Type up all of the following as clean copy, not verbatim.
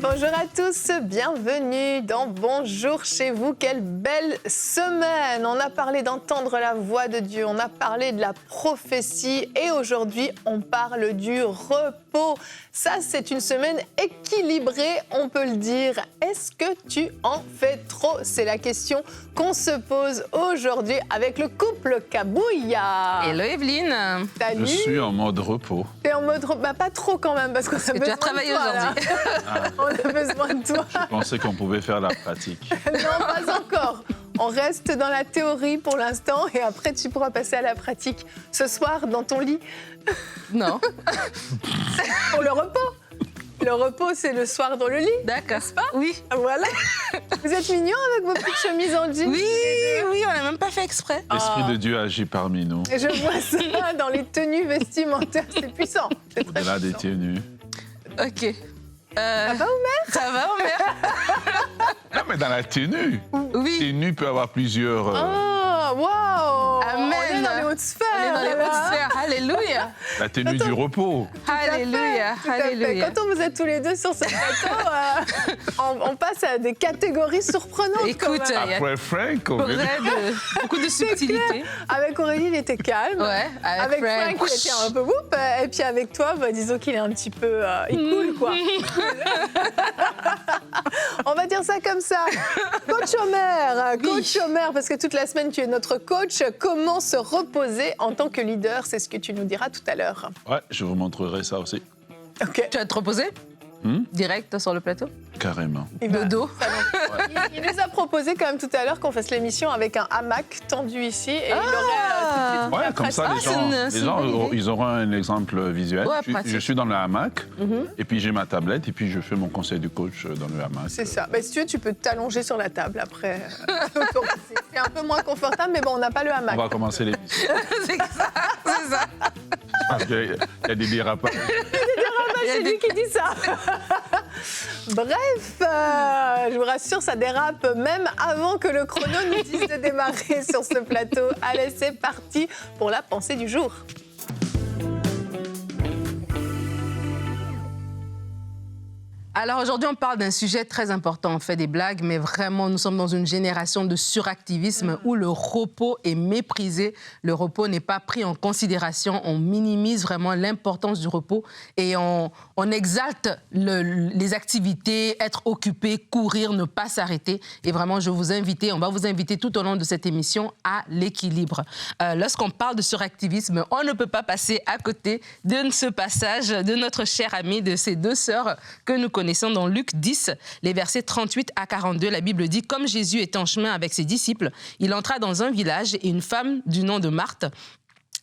Bonjour à tous, bienvenue dans Bonjour chez vous. Quelle belle semaine! On a parlé d'entendre la voix de Dieu, on a parlé de la prophétie et aujourd'hui on parle du repos. Ça, c'est une semaine équilibrée, on peut le dire. Est-ce que tu en fais trop? C'est la question qu'on se pose aujourd'hui avec le couple Kabouya. Hello Evelyne. Salut. Je suis en mode repos. T'es en mode repos? Bah, pas trop quand même parce qu'on a besoin tu as travaillé de toi, aujourd'hui. On a besoin de toi. Je pensais qu'on pouvait faire la pratique. Non, pas encore. On reste dans la théorie pour l'instant et après tu pourras passer à la pratique ce soir dans ton lit. Non. Pour le repos. Le repos, c'est le soir dans le lit. D'accord. Oui. Voilà. Vous êtes mignons avec vos petites chemises en jean. Oui, oui, on n'a même pas fait exprès. L'Esprit de Dieu agit parmi nous. Et je vois ça dans les tenues vestimentaires. C'est puissant. C'est très Au-delà des puissant. tenues. Ok. Ça va, Omer? Ça va, Omer? Non, mais dans la tenue. Oui. Tenue peut avoir plusieurs... Oh, wow. Amen. On est dans les hautes sphères. On est dans les là. hautes sphères. Alléluia. La tenue du repos. Alléluia. Tout à fait. Alléluia. Quand vous êtes tous les deux sur ce plateau, on passe à des catégories surprenantes. Écoute, quand même. il y a Après Frank, on beaucoup de subtilité. Avec Aurélie, il était calme. Ouais, Avec Frank, il était un peu whoop. Et puis avec toi, bah, disons qu'il est un petit peu... il coule, quoi. On va dire ça comme ça. Coach Omer, parce que toute la semaine, tu es notre coach. Comment se reposer en tant que leader? C'est ce que tu nous diras tout à l'heure. Ouais, je vous montrerai ça aussi. OK. Tu vas te reposer direct sur le plateau? Carrément. Il va- Dodo. Il nous a proposé quand même tout à l'heure qu'on fasse l'émission avec un hamac tendu ici. Et il aurait tout de suite Ouais, la comme ça, pratique. c'est les gens une bonne idée. ils auront un exemple visuel. Ouais, je pratique. suis dans le hamac, et puis j'ai ma tablette, et puis je fais mon conseil du coach dans le hamac. C'est ça. Bah, si tu veux, tu peux t'allonger sur la table après. C'est un peu moins confortable, mais bon, on n'a pas le On hamac. va commencer l'émission. C'est ça. C'est ça. Parce qu'il y a des dérapages. C'est lui qui dit ça. Bref, je vous rassure, ça dérape même avant que le chrono nous dise de démarrer sur ce plateau. Allez, c'est parti pour la pensée du jour. Alors aujourd'hui, on parle d'un sujet très important. On fait des blagues, mais vraiment, nous sommes dans une génération de suractivisme où le repos est méprisé. Le repos n'est pas pris en considération. On minimise vraiment l'importance du repos et on exalte les activités, être occupé, courir, ne pas s'arrêter. Et vraiment, on va vous inviter tout au long de cette émission à l'équilibre. Lorsqu'on parle de suractivisme, on ne peut pas passer à côté de ce passage de notre chère amie, de ces deux sœurs que nous connaissons dans Luc 10, les versets 38 à 42. La Bible dit « Comme Jésus était en chemin avec ses disciples, il entra dans un village et une femme du nom de Marthe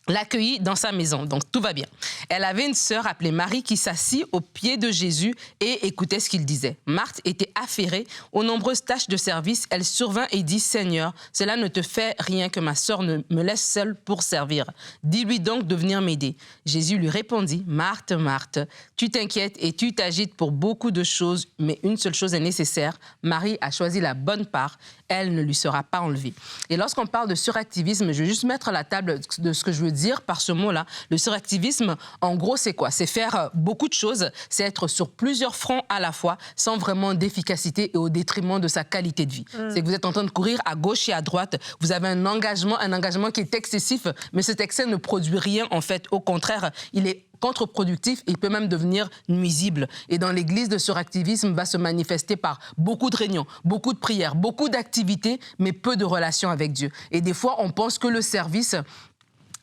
l'accueillit dans sa maison. Donc, tout va bien. Elle avait une sœur appelée Marie qui s'assit aux pieds de Jésus et écoutait ce qu'il disait. Marthe était affairée aux nombreuses tâches de service. Elle survint et dit « Seigneur, cela ne te fait rien que ma sœur ne me laisse seule pour servir. Dis-lui donc de venir m'aider. » Jésus lui répondit « Marthe, Marthe, tu t'inquiètes et tu t'agites pour beaucoup de choses, mais une seule chose est nécessaire. Marie a choisi la bonne part. Elle ne lui sera pas enlevée. » Et lorsqu'on parle de suractivisme, je vais juste mettre à la table de ce que je veux dire par ce mot-là. Le suractivisme, en gros, c'est quoi? C'est faire beaucoup de choses, c'est être sur plusieurs fronts à la fois, sans vraiment d'efficacité et au détriment de sa qualité de vie. C'est que vous êtes en train de courir à gauche et à droite, vous avez un engagement qui est excessif, mais cet excès ne produit rien, en fait. Au contraire, il est contre-productif, il peut même devenir nuisible. Et dans l'Église, le suractivisme va se manifester par beaucoup de réunions, beaucoup de prières, beaucoup d'activités, mais peu de relations avec Dieu. Et des fois, on pense que le service...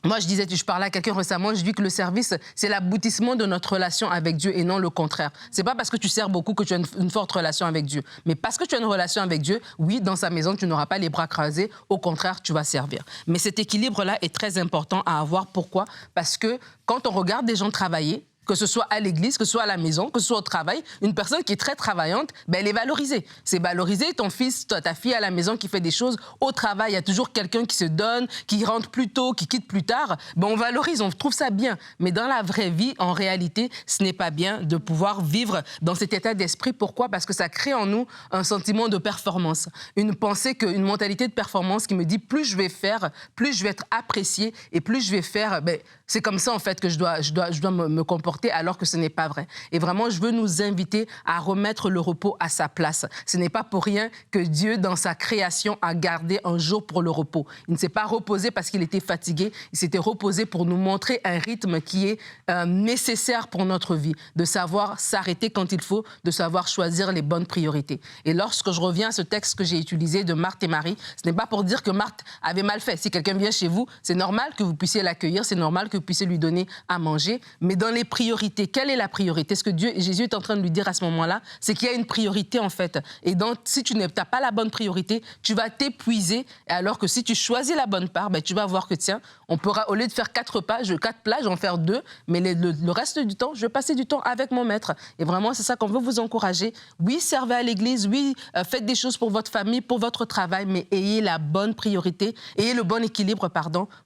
Moi, je parlais à quelqu'un récemment, je dis que le service, c'est l'aboutissement de notre relation avec Dieu et non le contraire. C'est pas parce que tu sers beaucoup que tu as une forte relation avec Dieu. Mais parce que tu as une relation avec Dieu, oui, dans sa maison, tu n'auras pas les bras croisés. Au contraire, tu vas servir. Mais cet équilibre-là est très important à avoir. Pourquoi? Parce que quand on regarde des gens travailler, que ce soit à l'église, que ce soit à la maison, que ce soit au travail. Une personne qui est très travaillante, ben, elle est valorisée. C'est valorisé. Ton fils, ta fille à la maison qui fait des choses, au travail, il y a toujours quelqu'un qui se donne, qui rentre plus tôt, qui quitte plus tard. Ben, on valorise, on trouve ça bien. Mais dans la vraie vie, en réalité, ce n'est pas bien de pouvoir vivre dans cet état d'esprit. Pourquoi? Parce que ça crée en nous un sentiment de performance. Une pensée, une mentalité de performance qui me dit plus je vais faire, plus je vais être apprécié et plus je vais faire... Ben, c'est comme ça, en fait, que je dois me comporter, alors que ce n'est pas vrai. Et vraiment, je veux nous inviter à remettre le repos à sa place. Ce n'est pas pour rien que Dieu, dans sa création, a gardé un jour pour le repos. Il ne s'est pas reposé parce qu'il était fatigué. Il s'était reposé pour nous montrer un rythme qui est nécessaire pour notre vie, de savoir s'arrêter quand il faut, de savoir choisir les bonnes priorités. Et lorsque je reviens à ce texte que j'ai utilisé de Marthe et Marie, ce n'est pas pour dire que Marthe avait mal fait. Si quelqu'un vient chez vous, c'est normal que vous puissiez l'accueillir, c'est normal que vous puissiez lui donner à manger. Mais dans les priorités, quelle est la priorité? Ce que Jésus est en train de lui dire à ce moment-là, c'est qu'il y a une priorité, en fait. Et donc, si tu n'as pas la bonne priorité, tu vas t'épuiser. Alors que si tu choisis la bonne part, ben, tu vas voir que, tiens, on pourra, au lieu de faire 4 plats, je vais en faire 2. Mais le reste du temps, je vais passer du temps avec mon maître. Et vraiment, c'est ça qu'on veut vous encourager. Oui, servez à l'église. Oui, faites des choses pour votre famille, pour votre travail. Mais ayez la bonne priorité, ayez le bon équilibre,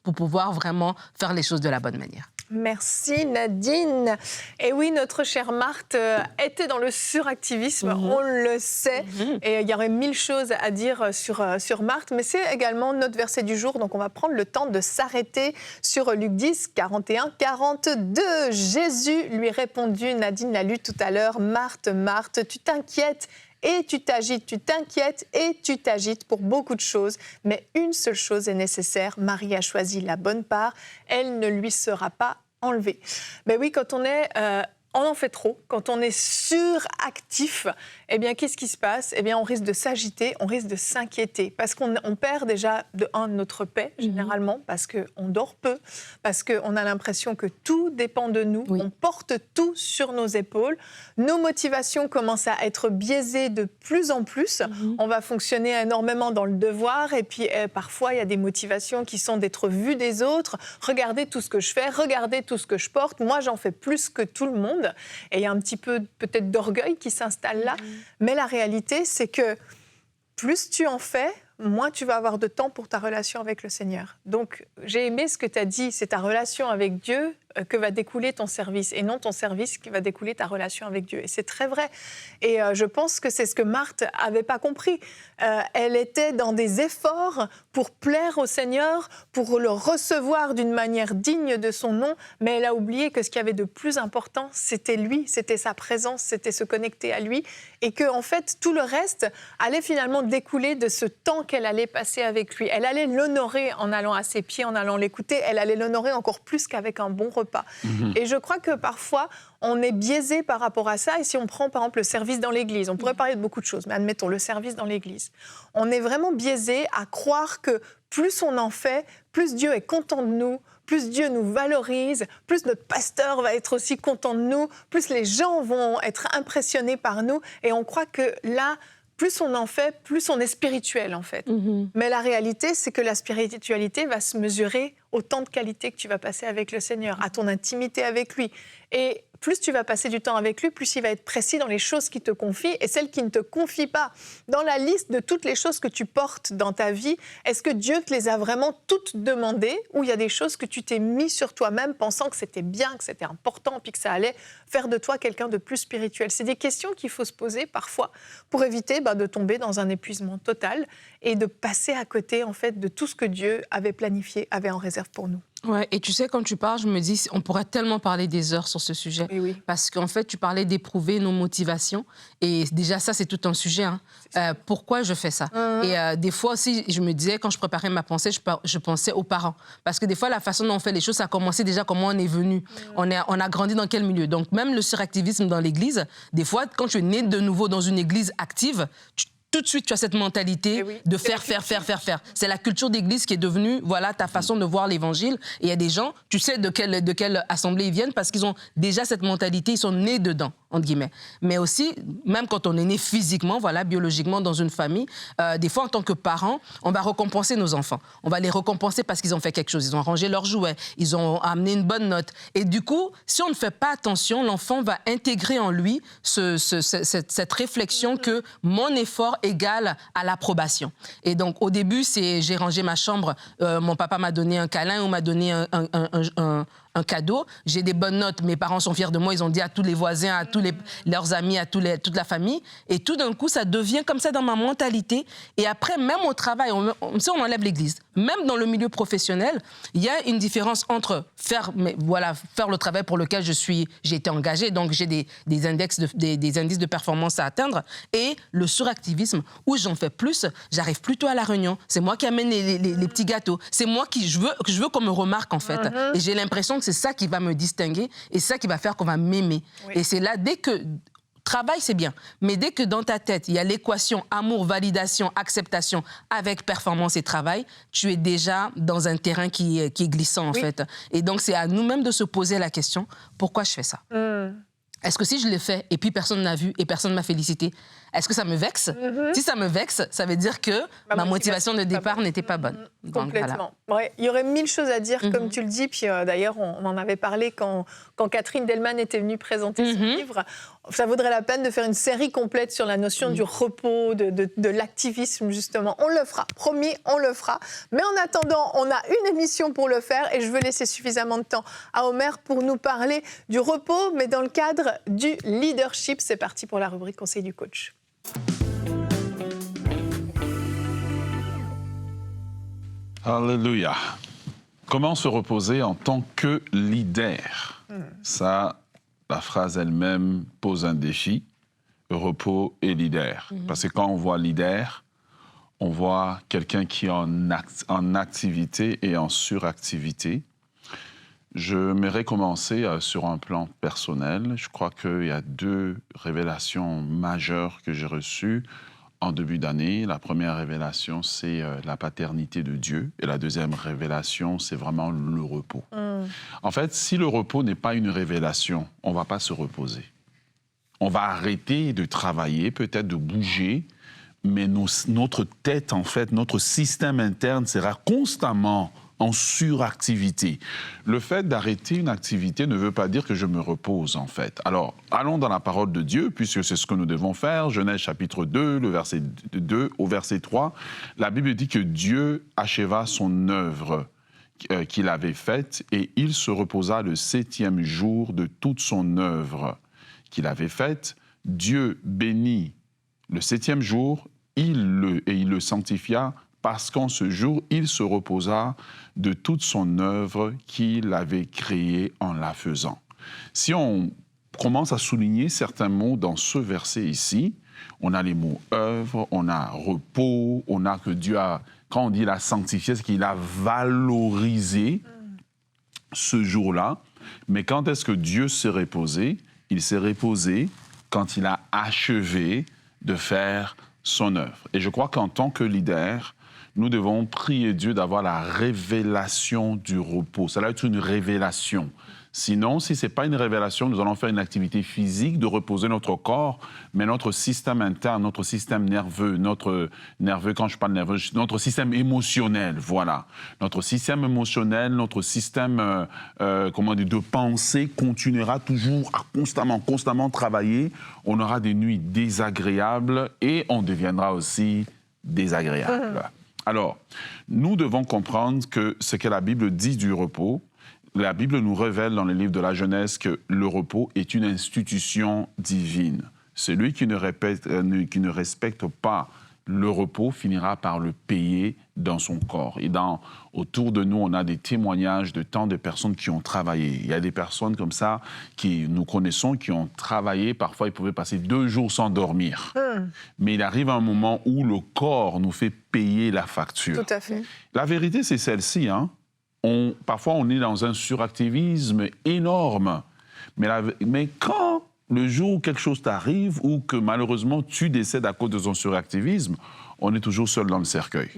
pour pouvoir vraiment faire les choses de la bonne manière. Merci Nadine. Et oui, notre chère Marthe était dans le suractivisme, on le sait. Et il y aurait 1000 choses à dire sur Marthe, mais c'est également notre verset du jour. Donc on va prendre le temps de s'arrêter sur Luc 10, 41, 42. Jésus lui répondit, Nadine l'a lu tout à l'heure, Marthe, Marthe, tu t'inquiètes et tu t'agites, tu t'inquiètes et tu t'agites pour beaucoup de choses. Mais une seule chose est nécessaire. Marie a choisi la bonne part. Elle ne lui sera pas enlevée. Mais oui, quand on en fait trop, quand on est suractif, eh bien, qu'est-ce qui se passe? Eh bien, on risque de s'agiter, on risque de s'inquiéter. Parce qu'on perd déjà, notre paix, généralement, parce qu'on dort peu, parce qu'on a l'impression que tout dépend de nous. Oui. On porte tout sur nos épaules. Nos motivations commencent à être biaisées de plus en plus. On va fonctionner énormément dans le devoir. Et puis, parfois, il y a des motivations qui sont d'être vues des autres. Regardez tout ce que je fais, regardez tout ce que je porte. Moi, j'en fais plus que tout le monde. Et il y a un petit peu peut-être d'orgueil qui s'installe là. Mais la réalité, c'est que plus tu en fais, moins tu vas avoir de temps pour ta relation avec le Seigneur. Donc, j'ai aimé ce que tu as dit, c'est ta relation avec Dieu que va découler ton service, et non ton service qui va découler ta relation avec Dieu. Et c'est très vrai. Et je pense que c'est ce que Marthe n'avait pas compris. Elle était dans des efforts pour plaire au Seigneur, pour le recevoir d'une manière digne de son nom, mais elle a oublié que ce qu'il y avait de plus important, c'était lui, c'était sa présence, c'était se connecter à lui, et que en fait, tout le reste allait finalement découler de ce temps qu'elle allait passer avec lui. Elle allait l'honorer en allant à ses pieds, en allant l'écouter. Elle allait l'honorer encore plus qu'avec un bon repas. Et je crois que parfois, on est biaisé par rapport à ça. Et si on prend par exemple le service dans l'église, on pourrait parler de beaucoup de choses, mais admettons le service dans l'église. On est vraiment biaisé à croire que plus on en fait, plus Dieu est content de nous, plus Dieu nous valorise, plus notre pasteur va être aussi content de nous, plus les gens vont être impressionnés par nous. Et on croit que là, plus on en fait, plus on est spirituel, en fait. Mais la réalité, c'est que la spiritualité va se mesurer au temps de qualité que tu vas passer avec le Seigneur, à ton intimité avec lui. Et plus tu vas passer du temps avec lui, plus il va être précis dans les choses qu'il te confie. Et celles qui ne te confient pas, dans la liste de toutes les choses que tu portes dans ta vie, est-ce que Dieu te les a vraiment toutes demandées, ou il y a des choses que tu t'es mis sur toi-même pensant que c'était bien, que c'était important, puis que ça allait faire de toi quelqu'un de plus spirituel? C'est des questions qu'il faut se poser parfois pour éviter de tomber dans un épuisement total et de passer à côté en fait de tout ce que Dieu avait planifié, avait en réserve pour nous. Ouais, et tu sais, quand tu parles, je me dis, on pourrait tellement parler des heures sur ce sujet. Oui. Parce qu'en fait, tu parlais d'éprouver nos motivations. Et déjà, ça, c'est tout un sujet. Pourquoi je fais ça? Et des fois aussi, je me disais, quand je préparais ma pensée, je pensais aux parents. Parce que des fois, la façon dont on fait les choses, ça a commencé déjà comment on est venu. On a grandi dans quel milieu? Donc, même le suractivisme dans l'église, des fois, quand tu es né de nouveau dans une église active, tout de suite, tu as cette mentalité de faire. C'est la culture d'église qui est devenue, voilà, ta façon de voir l'évangile. Et il y a des gens, tu sais de quelle assemblée ils viennent parce qu'ils ont déjà cette mentalité, ils sont nés dedans, entre guillemets. Mais aussi, même quand on est né physiquement, voilà, biologiquement dans une famille, des fois, en tant que parents, on va récompenser nos enfants. On va les récompenser parce qu'ils ont fait quelque chose. Ils ont rangé leurs jouets, ils ont amené une bonne note. Et du coup, si on ne fait pas attention, l'enfant va intégrer en lui cette réflexion que mon effort égale à l'approbation. Et donc, au début, j'ai rangé ma chambre, mon papa m'a donné un câlin ou m'a donné un cadeau, j'ai des bonnes notes, mes parents sont fiers de moi, ils ont dit à tous les voisins, à tous leurs amis, à toute la famille, et tout d'un coup, ça devient comme ça dans ma mentalité, et après, même au travail, on enlève l'église, même dans le milieu professionnel, il y a une différence entre faire le travail pour lequel j'ai été engagée, donc j'ai des indices de performance à atteindre, et le suractivisme, où j'en fais plus, j'arrive plutôt à la réunion, c'est moi qui amène les petits gâteaux, c'est moi je veux qu'on me remarque, en fait, et j'ai l'impression que c'est ça qui va me distinguer et c'est ça qui va faire qu'on va m'aimer. Oui. Et c'est là, dès que... Travail, c'est bien, mais dès que dans ta tête, il y a l'équation amour, validation, acceptation avec performance et travail, tu es déjà dans un terrain qui est glissant, en fait. Et donc, c'est à nous-mêmes de se poser la question, pourquoi je fais ça ? Est-ce que si je l'ai fait et puis personne n'a vu et personne ne m'a félicité, est-ce que ça me vexe ? Si ça me vexe, ça veut dire que ma motivation de départ n'était pas bonne. Complètement. Voilà. Ouais, il y aurait mille choses à dire, comme tu le dis. Puis d'ailleurs, on en avait parlé quand Catherine Delman était venue présenter son livre. Ça vaudrait la peine de faire une série complète sur la notion du repos, de l'activisme, justement. On le fera, promis, on le fera. Mais en attendant, on a une émission pour le faire et je veux laisser suffisamment de temps à Omer pour nous parler du repos, mais dans le cadre du leadership. C'est parti pour la rubrique Conseil du coach. Alléluia. Comment se reposer en tant que leader ? Ça, la phrase elle-même pose un défi, repos et leader. Parce que quand on voit leader, on voit quelqu'un qui est en activité et en suractivité. J'aimerais commencer sur un plan personnel. Je crois qu'il y a 2 révélations majeures que j'ai reçues en début d'année. La première révélation, c'est la paternité de Dieu. Et la deuxième révélation, c'est vraiment le repos. En fait, si le repos n'est pas une révélation, on ne va pas se reposer. On va arrêter de travailler, peut-être de bouger, mais notre tête, en fait, notre système interne sera constamment en suractivité. Le fait d'arrêter une activité ne veut pas dire que je me repose, en fait. Alors, allons dans la parole de Dieu, puisque c'est ce que nous devons faire. Genèse chapitre 2, le verset 2 au verset 3. La Bible dit que Dieu acheva son œuvre qu'il avait faite et il se reposa le 7e jour de toute son œuvre qu'il avait faite. Dieu bénit le 7e jour, il le sanctifia parce qu'en ce jour, il se reposa de toute son œuvre qu'il avait créée en la faisant. Si on commence à souligner certains mots dans ce verset ici, on a les mots œuvre, on a repos, on a que Dieu a, quand on dit il a sanctifié, c'est qu'il a valorisé ce jour-là. Mais quand est-ce que Dieu s'est reposé ? Il s'est reposé quand il a achevé de faire son œuvre. Et je crois qu'en tant que leader, nous devons prier Dieu d'avoir la révélation du repos. Ça doit être une révélation. Sinon, si ce n'est pas une révélation, nous allons faire une activité physique de reposer notre corps, mais notre système interne, notre système nerveux, quand je parle nerveux, notre système émotionnel, voilà. Notre système émotionnel, notre système de pensée continuera toujours à constamment travailler. On aura des nuits désagréables et on deviendra aussi désagréable. Alors, nous devons comprendre que ce que la Bible dit du repos, la Bible nous révèle dans le livre de la Genèse que le repos est une institution divine. Celui qui ne respecte pas le repos finira par le payer dans son corps. Et autour de nous, on a des témoignages de tant de personnes qui ont travaillé. Il y a des personnes comme ça qui nous connaissons, qui ont travaillé. Parfois, ils pouvaient passer 2 jours sans dormir. Mais il arrive un moment où le corps nous fait payer la facture. Tout à fait. La vérité, c'est celle-ci. Parfois, on est dans un suractivisme énorme. Mais quand le jour où quelque chose t'arrive ou que malheureusement tu décèdes à cause de ton suractivisme, on est toujours seul dans le cercueil.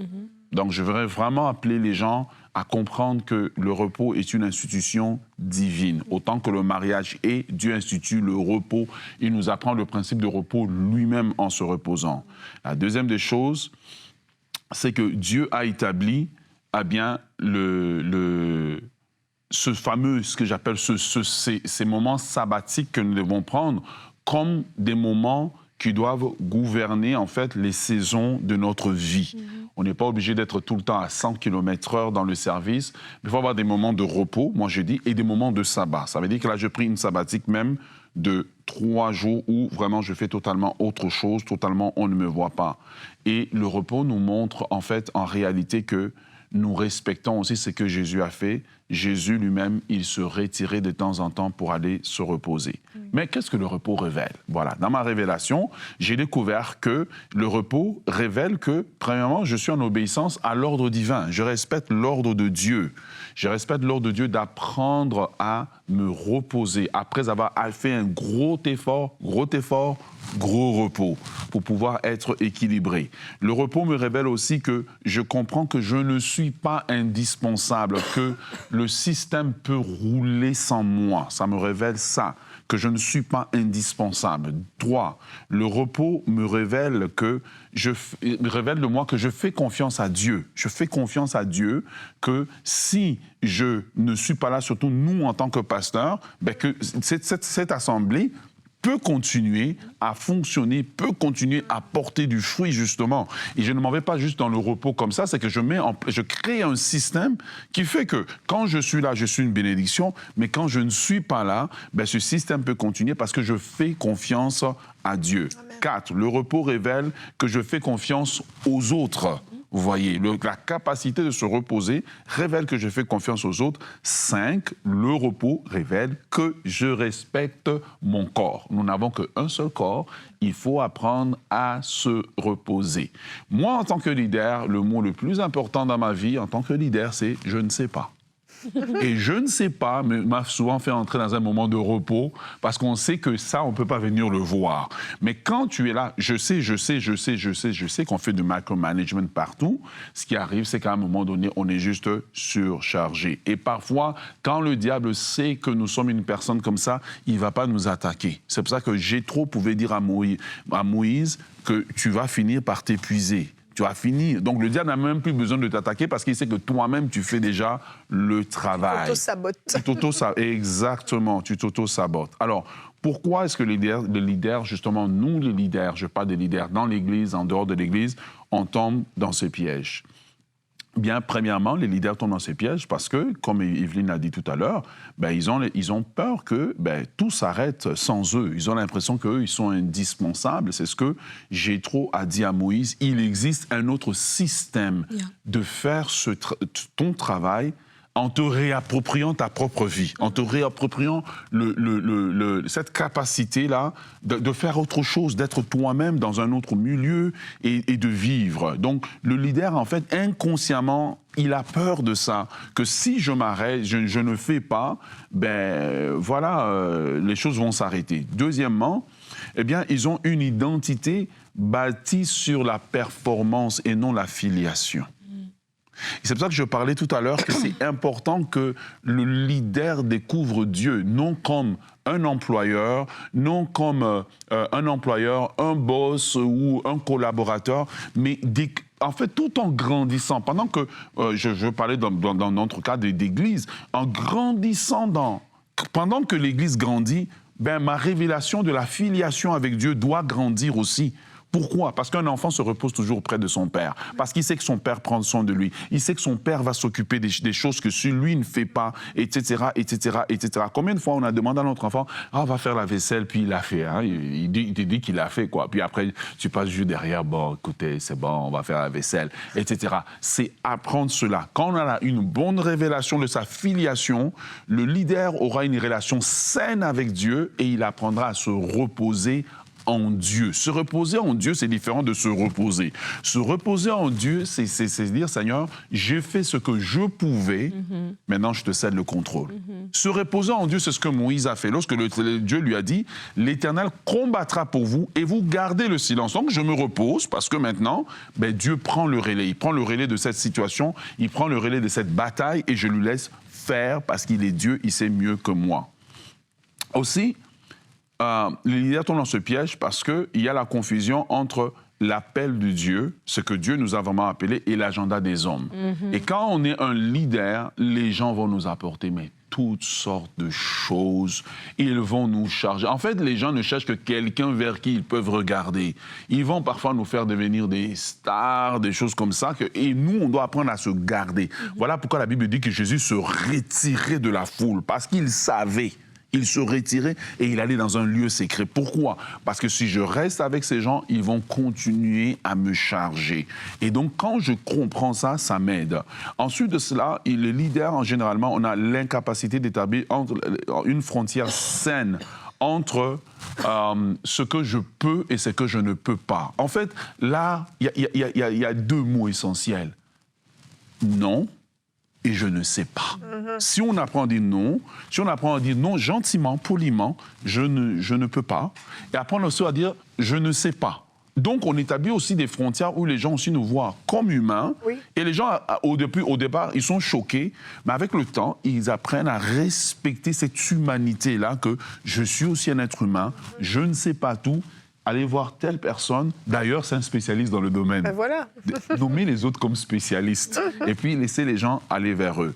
Donc je voudrais vraiment appeler les gens à comprendre que le repos est une institution divine. Autant que le mariage est, Dieu institue le repos. Il nous apprend le principe de repos lui-même en se reposant. La deuxième des choses, c'est que Dieu a établi ce fameux, ce que j'appelle ces moments sabbatiques que nous devons prendre comme des moments qui doivent gouverner en fait les saisons de notre vie. On n'est pas obligé d'être tout le temps à 100 km/h dans le service, mais il faut avoir des moments de repos, moi je dis, et des moments de sabbat. Ça veut dire que là, j'ai pris une sabbatique même de 3 jours où vraiment je fais totalement autre chose, totalement on ne me voit pas. Et le repos nous montre en fait, en réalité, que nous respectons aussi ce que Jésus a fait. Jésus lui-même, il se retirait de temps en temps pour aller se reposer. Mais qu'est-ce que le repos révèle? Voilà, dans ma révélation, j'ai découvert que le repos révèle que, premièrement, je suis en obéissance à l'ordre divin. Je respecte l'ordre de Dieu. Je respecte l'ordre de Dieu d'apprendre à me reposer après avoir fait un gros effort, gros repos, pour pouvoir être équilibré. Le repos me révèle aussi que je comprends que je ne suis pas indispensable, que le système peut rouler sans moi. Ça me révèle ça, que je ne suis pas indispensable. 3, le repos me révèle de moi que je fais confiance à Dieu. Je fais confiance à Dieu que si je ne suis pas là, surtout nous en tant que pasteurs, que cette assemblée peut continuer à fonctionner, peut continuer à porter du fruit, justement. Et je ne m'en vais pas juste dans le repos comme ça, c'est que je crée un système qui fait que quand je suis là, je suis une bénédiction, mais quand je ne suis pas là, ce système peut continuer parce que je fais confiance à Dieu. Amen. 4, le repos révèle que je fais confiance aux autres. Vous voyez, la capacité de se reposer révèle que je fais confiance aux autres. 5, le repos révèle que je respecte mon corps. Nous n'avons qu'un seul corps, il faut apprendre à se reposer. Moi, en tant que leader, le mot le plus important dans ma vie, en tant que leader, c'est « je ne sais pas ». Et je ne sais pas, mais m'a souvent fait entrer dans un moment de repos parce qu'on sait que ça, on ne peut pas venir le voir. Mais quand tu es là, je sais qu'on fait du micromanagement partout. Ce qui arrive, c'est qu'à un moment donné, on est juste surchargé. Et parfois, quand le diable sait que nous sommes une personne comme ça, il ne va pas nous attaquer. C'est pour ça que Jéthro pouvait dire à Moïse que tu vas finir par t'épuiser. Tu vas finir. Donc, le diable n'a même plus besoin de t'attaquer parce qu'il sait que toi-même, tu fais déjà le travail. Tu t'auto-sabotes. Exactement, tu t'auto-sabotes. Alors, pourquoi est-ce que les leaders, justement, nous, les leaders, je parle des leaders dans l'Église, en dehors de l'Église, on tombe dans ce piège? Bien, premièrement, les leaders tombent dans ces pièges parce que, comme Evelyne l'a dit tout à l'heure, ils ont peur que tout s'arrête sans eux. Ils ont l'impression qu'eux, ils sont indispensables. C'est ce que Jéthro a dit à Moïse. Il existe un autre système de faire ton travail en te réappropriant ta propre vie, en te réappropriant cette capacité-là de faire autre chose, d'être toi-même dans un autre milieu et de vivre. Donc, le leader, en fait, inconsciemment, il a peur de ça, que si je m'arrête, je ne fais pas, les choses vont s'arrêter. Deuxièmement, ils ont une identité bâtie sur la performance et non la filiation. C'est pour ça que je parlais tout à l'heure que c'est important que le leader découvre Dieu, non comme un employeur, non comme un boss ou un collaborateur, mais en fait, tout en grandissant. Pendant que, je parlais dans notre cas d'église, en grandissant pendant que l'église grandit, ma révélation de la filiation avec Dieu doit grandir aussi. Pourquoi? Parce qu'un enfant se repose toujours près de son père. Parce qu'il sait que son père prend soin de lui. Il sait que son père va s'occuper des choses que si lui ne fait pas, etc., etc., etc. Combien de fois on a demandé à notre enfant, on va faire la vaisselle, puis il l'a fait. Hein? Il te dit qu'il l'a fait, quoi. Puis après, tu passes juste derrière, bon, écoutez, c'est bon, on va faire la vaisselle, etc. C'est apprendre cela. Quand on a une bonne révélation de sa filiation, le leader aura une relation saine avec Dieu et il apprendra à se reposer en Dieu. Se reposer en Dieu, c'est différent de se reposer. Se reposer en Dieu, c'est dire, Seigneur, j'ai fait ce que je pouvais, maintenant je te cède le contrôle. Se reposer en Dieu, c'est ce que Moïse a fait. Lorsque Dieu lui a dit, l'Éternel combattra pour vous et vous gardez le silence. Donc je me repose parce que maintenant, Dieu prend le relais. Il prend le relais de cette situation, il prend le relais de cette bataille et je lui laisse faire parce qu'il est Dieu, il sait mieux que moi. Aussi, les leaders tombent dans ce piège parce qu'il y a la confusion entre l'appel de Dieu, ce que Dieu nous a vraiment appelé, et l'agenda des hommes. Et quand on est un leader, les gens vont nous apporter toutes sortes de choses. Ils vont nous charger. En fait, les gens ne cherchent que quelqu'un vers qui ils peuvent regarder. Ils vont parfois nous faire devenir des stars, des choses comme ça. Et nous, on doit apprendre à se garder. Voilà pourquoi la Bible dit que Jésus se retirait de la foule, parce qu'il savait. Il se retirait et il allait dans un lieu secret. Pourquoi? Parce que si je reste avec ces gens, ils vont continuer à me charger. Et donc, quand je comprends ça, ça m'aide. Ensuite de cela, les leaders, généralement, on a l'incapacité d'établir une frontière saine entre ce que je peux et ce que je ne peux pas. En fait, là, il y a deux mots essentiels. Non. Et je ne sais pas. Si on apprend à dire non gentiment, poliment, je ne peux pas. Et apprendre aussi à dire je ne sais pas. Donc on établit aussi des frontières où les gens aussi nous voient comme humains. Oui. Et les gens, au départ, ils sont choqués. Mais avec le temps, ils apprennent à respecter cette humanité-là, que je suis aussi un être humain, je ne sais pas tout. Allez voir telle personne, d'ailleurs c'est un spécialiste dans le domaine. Ben voilà. Nommer les autres comme spécialistes et puis laisser les gens aller vers eux.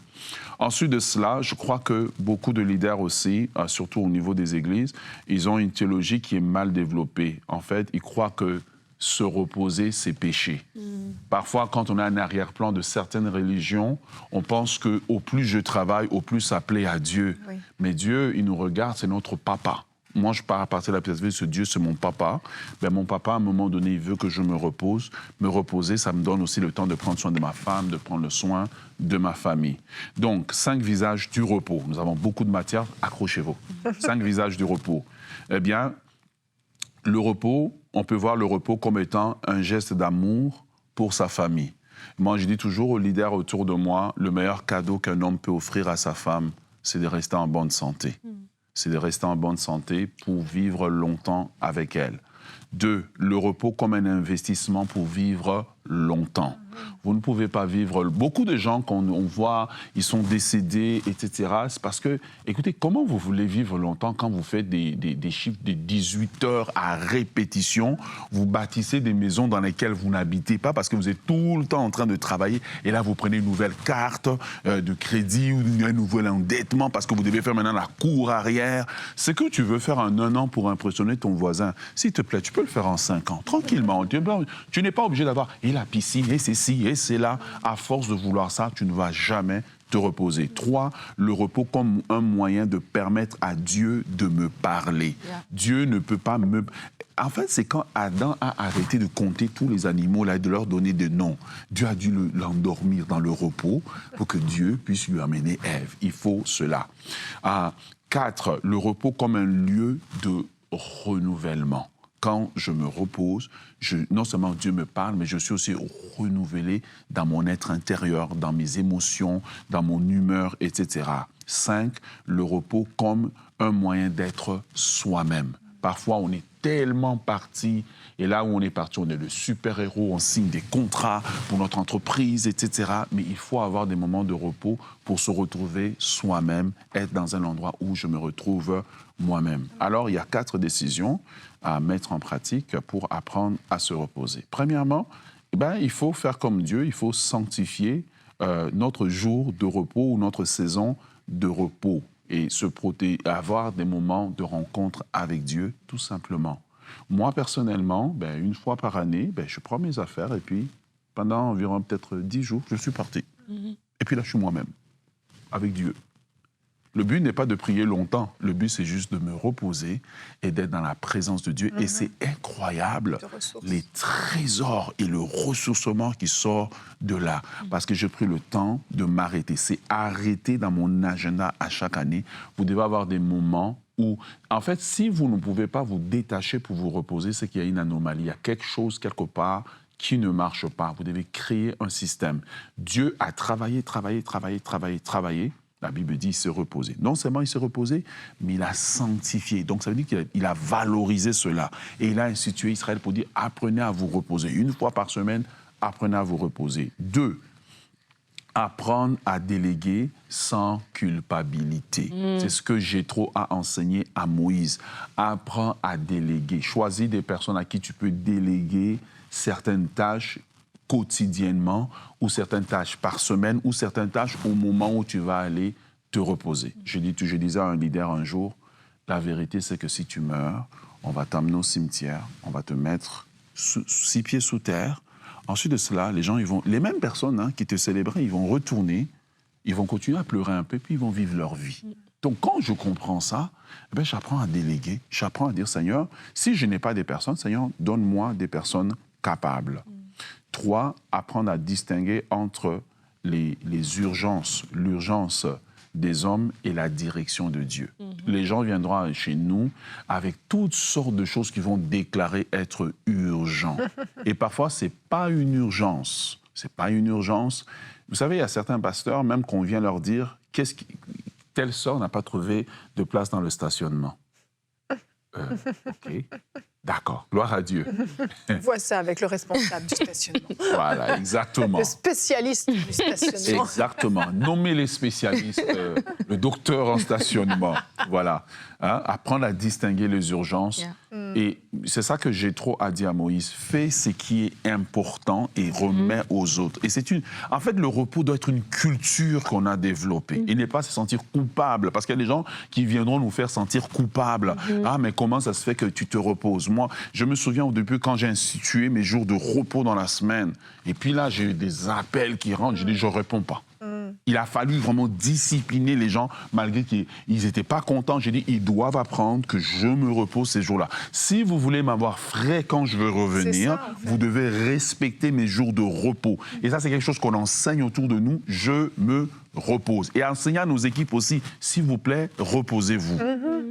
Ensuite de cela, je crois que beaucoup de leaders aussi, surtout au niveau des églises, ils ont une théologie qui est mal développée. En fait, ils croient que se reposer, c'est péché. Parfois, quand on a un arrière-plan de certaines religions, on pense qu'au plus je travaille, au plus ça plaît à Dieu. Oui. Mais Dieu, il nous regarde, c'est notre papa. Moi, je pars à partir de la perspective que Dieu, c'est mon papa. Mon papa, à un moment donné, il veut que je me repose. Me reposer, ça me donne aussi le temps de prendre soin de ma femme, de prendre le soin de ma famille. Donc, 5 visages du repos. Nous avons beaucoup de matière, accrochez-vous. 5 visages du repos. Eh bien, le repos, on peut voir le repos comme étant un geste d'amour pour sa famille. Moi, je dis toujours aux leaders autour de moi, le meilleur cadeau qu'un homme peut offrir à sa femme, c'est de rester en bonne santé. C'est de rester en bonne santé pour vivre longtemps avec elle. 2, le repos comme un investissement pour vivre longtemps. Vous ne pouvez pas vivre... Beaucoup de gens, quand on voit, ils sont décédés, etc., c'est parce que, écoutez, comment vous voulez vivre longtemps quand vous faites des chiffres de 18 heures à répétition, vous bâtissez des maisons dans lesquelles vous n'habitez pas parce que vous êtes tout le temps en train de travailler et là, vous prenez une nouvelle carte de crédit ou un nouvel endettement parce que vous devez faire maintenant la cour arrière. Ce que tu veux faire en 1 an pour impressionner ton voisin, s'il te plaît, tu peux le faire en 5 ans, tranquillement. Tu n'es pas obligé d'avoir et la piscine, et c'est ci, et c'est là. À force de vouloir ça, tu ne vas jamais te reposer. 3, le repos comme un moyen de permettre à Dieu de me parler. Yeah. Dieu ne peut pas me... En fait, c'est quand Adam a arrêté de compter tous les animaux là, et de leur donner des noms. Dieu a dû l'endormir dans le repos pour que Dieu puisse lui amener Ève. Il faut cela. 4, le repos comme un lieu de renouvellement. Quand je me repose, non seulement Dieu me parle, mais je suis aussi renouvelé dans mon être intérieur, dans mes émotions, dans mon humeur, etc. 5, le repos comme un moyen d'être soi-même. Parfois, on est tellement parti, et là où on est parti, on est le super-héros, on signe des contrats pour notre entreprise, etc. Mais il faut avoir des moments de repos pour se retrouver soi-même, être dans un endroit où je me retrouve moi-même. Alors, il y a 4 décisions à mettre en pratique pour apprendre à se reposer. Premièrement, il faut faire comme Dieu, il faut sanctifier notre jour de repos ou notre saison de repos et avoir des moments de rencontre avec Dieu, tout simplement. Moi, personnellement, 1 fois par année, je prends mes affaires et puis, pendant environ peut-être 10 jours, je suis parti. Et puis là, je suis moi-même, avec Dieu. Le but n'est pas de prier longtemps, le but c'est juste de me reposer et d'être dans la présence de Dieu. Et c'est incroyable les trésors et le ressourcement qui sort de là. Parce que j'ai pris le temps de m'arrêter. C'est arrêté dans mon agenda à chaque année. Vous devez avoir des moments où, en fait, si vous ne pouvez pas vous détacher pour vous reposer, c'est qu'il y a une anomalie. Il y a quelque chose quelque part qui ne marche pas. Vous devez créer un système. Dieu a travaillé. La Bible dit il s'est reposé. Non seulement il s'est reposé, mais il a sanctifié. Donc ça veut dire qu'il a valorisé cela. Et il a institué Israël pour dire apprenez à vous reposer. 1 fois par semaine, apprenez à vous reposer. 2, apprendre à déléguer sans culpabilité. C'est ce que Jéthro a enseigné à Moïse. Apprends à déléguer. Choisis des personnes à qui tu peux déléguer certaines tâches quotidiennement ou certaines tâches par semaine ou certaines tâches au moment où tu vas aller te reposer. Je disais à un leader un jour, la vérité c'est que si tu meurs, on va t'emmener au cimetière, on va te mettre 6 pieds sous terre. Ensuite de cela, les mêmes personnes qui te célébraient, ils vont retourner, ils vont continuer à pleurer un peu, puis ils vont vivre leur vie. Donc quand je comprends ça, j'apprends à déléguer, j'apprends à dire, Seigneur, si je n'ai pas des personnes, Seigneur, donne-moi des personnes capables. 3, apprendre à distinguer entre les urgences, l'urgence des hommes et la direction de Dieu. Les gens viendront chez nous avec toutes sortes de choses qui vont déclarer être urgents. Et parfois, ce n'est pas une urgence. C'est pas une urgence. Vous savez, il y a certains pasteurs, même qu'on vient leur dire, telle sœur n'a pas trouvé de place dans le stationnement. OK. D'accord, gloire à Dieu. Vois ça avec le responsable du stationnement. Voilà, exactement. Le spécialiste du stationnement. Exactement. Nommez les spécialistes, le docteur en stationnement. Voilà. Apprendre à distinguer les urgences. Yeah. Et c'est ça que Jéthro a dit à Moïse. Fais ce qui est important et remets aux autres. Et en fait, le repos doit être une culture qu'on a développée. Il n'est pas se sentir coupable. Parce qu'il y a des gens qui viendront nous faire sentir coupables. Ah, mais comment ça se fait que tu te reposes? Moi, je me souviens au début quand j'ai institué mes jours de repos dans la semaine. Et puis là, j'ai eu des appels qui rentrent. J'ai dit, je ne réponds pas. Il a fallu vraiment discipliner les gens, malgré qu'ils n'étaient pas contents. J'ai dit, ils doivent apprendre que je me repose ces jours-là. Si vous voulez m'avoir frais quand je veux revenir, ça, en fait. vous devez respecter mes jours de repos. Et ça, c'est quelque chose qu'on enseigne autour de nous. Je me repose. Et enseigner à nos équipes aussi, s'il vous plaît, reposez-vous.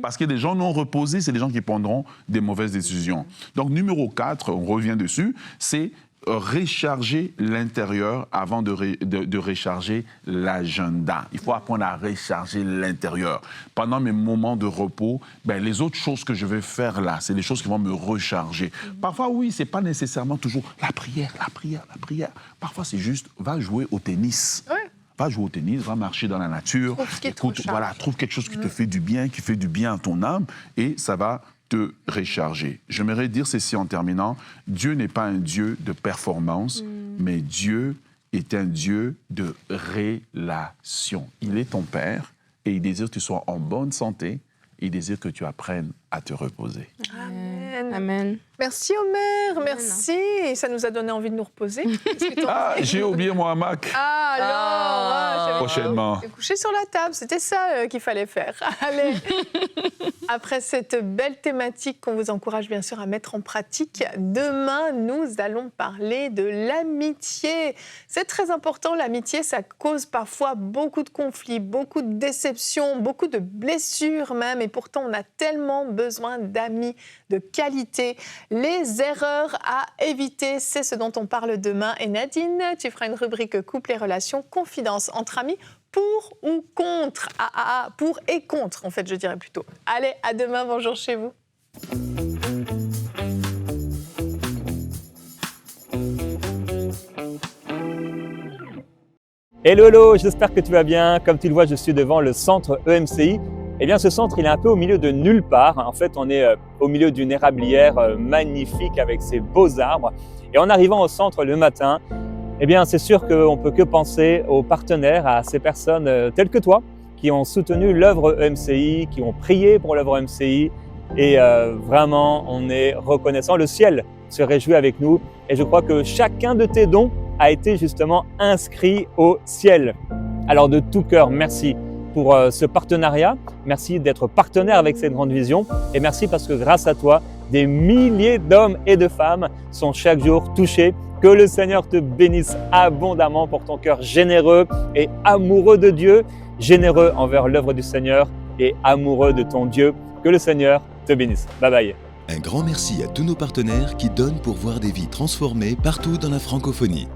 Parce que des gens non reposés, c'est des gens qui prendront des mauvaises décisions. Donc, numéro 4, on revient dessus, c'est recharger l'intérieur avant de recharger l'agenda. Il faut apprendre à recharger l'intérieur. Pendant mes moments de repos, les autres choses que je vais faire là, c'est les choses qui vont me recharger. Parfois, oui, c'est pas nécessairement toujours la prière. Parfois, c'est juste, va jouer au tennis. Ouais. Va jouer au tennis, va marcher dans la nature. Trouve ce qui te Écoute, recharge. trouve quelque chose qui te fait du bien, qui fait du bien à ton âme, et ça va te recharger. J'aimerais dire ceci en terminant. Dieu n'est pas un Dieu de performance, mais Dieu est un Dieu de relation. Il est ton Père et il désire que tu sois en bonne santé. Il désire que tu apprennes à te reposer. Amen. Amen. Merci Omer, merci. Ça nous a donné envie de nous reposer. J'ai oublié mon hamac. Prochainement. J'ai couché sur la table, c'était ça qu'il fallait faire. Allez. Après cette belle thématique qu'on vous encourage bien sûr à mettre en pratique, demain nous allons parler de l'amitié. C'est très important, l'amitié, ça cause parfois beaucoup de conflits, beaucoup de déceptions, beaucoup de blessures même, et pourtant on a tellement besoin d'amis de qualité. Les erreurs à éviter, c'est ce dont on parle demain. Et Nadine, tu feras une rubrique couple et relations, confidence entre amis, pour ou contre. Pour et contre, en fait, je dirais plutôt. Allez, à demain, bonjour chez vous. Hello, j'espère que tu vas bien. Comme tu le vois, je suis devant le centre EMCI. Eh bien, ce centre, il est un peu au milieu de nulle part. En fait, on est au milieu d'une érablière magnifique avec ses beaux arbres. Et en arrivant au centre le matin, eh bien, c'est sûr qu'on ne peut que penser aux partenaires, à ces personnes telles que toi, qui ont soutenu l'œuvre EMCI, qui ont prié pour l'œuvre EMCI. Et vraiment, on est reconnaissant. Le ciel se réjouit avec nous. Et je crois que chacun de tes dons a été justement inscrit au ciel. Alors, de tout cœur, merci pour ce partenariat. Merci d'être partenaire avec cette grande vision. Et merci parce que grâce à toi, des milliers d'hommes et de femmes sont chaque jour touchés. Que le Seigneur te bénisse abondamment pour ton cœur généreux et amoureux de Dieu, généreux envers l'œuvre du Seigneur et amoureux de ton Dieu. Que le Seigneur te bénisse. Bye bye. Un grand merci à tous nos partenaires qui donnent pour voir des vies transformées partout dans la francophonie.